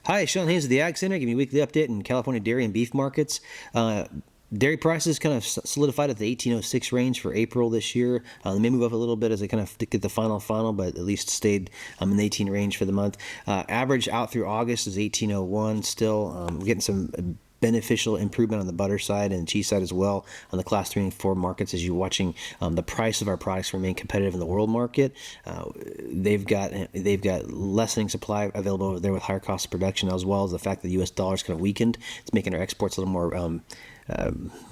Hi, Sean Haynes of the Ag Center. Give you a weekly update in California dairy and beef markets. Dairy prices kind of solidified at the 1806 range for April this year. They may move up a little bit as they kind of get the final, but at least stayed in the 18 range for the month. Average out through August is 1801 still. We're getting some beneficial improvement on the butter side and cheese side as well on the class 3 and 4 markets as you're watching the price of our products remain competitive in the world market. They've got lessening supply available over there with higher cost of production, as well as the fact that the U.S. dollar is kind of weakened. It's making our exports a little more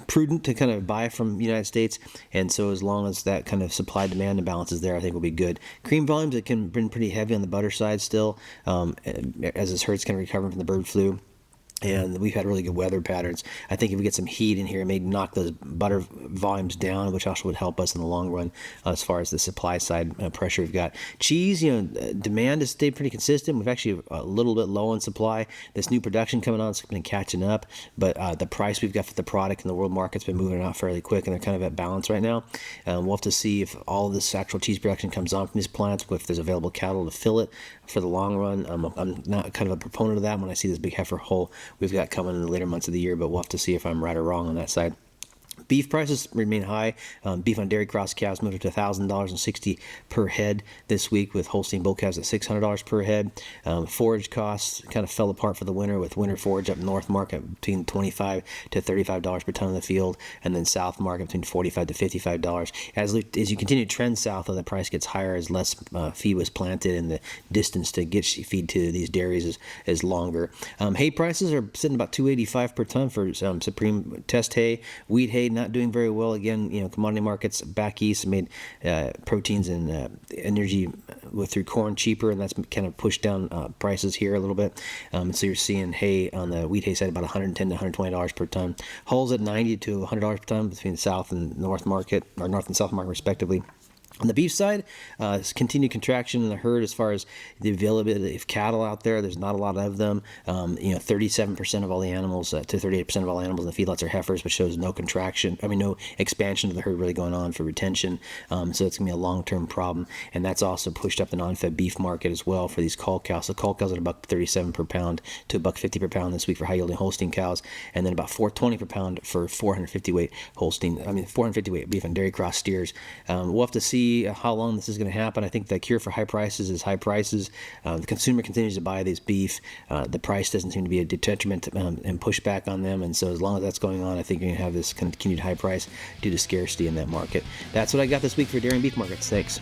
prudent to kind of buy from the United States, and so as long as that kind of supply-demand imbalance is there, I think we'll be good. Cream volumes, it can been pretty heavy on the butter side still, as this herd's kind of recovering from the bird flu. And we've had really good weather patterns. I think if we get some heat in here, it may knock those butter volumes down, which also would help us in the long run as far as the supply side pressure we've got. Cheese, demand has stayed pretty consistent. We've actually a little bit low on supply. This new production coming on has been catching up, but the price we've got for the product in the world market's been moving out fairly quick, and they're kind of at balance right now. We'll have to see if all of this actual cheese production comes on from these plants, if there's available cattle to fill it for the long run. I'm not kind of a proponent of that when I see this big heifer hole we've got coming in the later months of the year, but we'll have to see if I'm right or wrong on that side. Beef prices remain high. Beef on dairy cross calves moved up to $1,000.60 per head this week, with Holstein bull calves at $600 per head. Forage costs kind of fell apart for the winter, with winter forage up north market between $25 to $35 per ton in the field, and then south market between $45 to $55. As you continue to trend south, the price gets higher as less feed was planted, and the distance to get feed to these dairies is longer. Hay prices are sitting about $285 per ton for Supreme test hay. Wheat hay not doing very well. Again, commodity markets back east made proteins and energy through corn cheaper, and that's kind of pushed down prices here a little bit. So you're seeing hay on the wheat hay side about $110 to $120 per ton. Hulls at $90 to $100 per ton between the south and north market, or north and south market respectively. On the beef side, continued contraction in the herd as far as the availability of cattle out there. There's not a lot of them. 37% of all the animals to 38% of all animals in the feedlots are heifers, which shows no expansion of the herd really going on for retention. So it's going to be a long-term problem, and that's also pushed up the non-fed beef market as well for these cull cows. So cull cows at $1.37 per pound to $1.50 per pound this week for high-yielding Holstein cows, and then about $4.20 per pound for 450 weight beef and dairy cross steers. We'll have to see how long this is going to happen. I think the cure for high prices is high prices. The consumer continues to buy this beef. The price doesn't seem to be a detriment and pushback on them, and so as long as that's going on, I think you're going to have this continued high price due to scarcity in that market. That's what I got this week for dairy and beef markets. Thanks.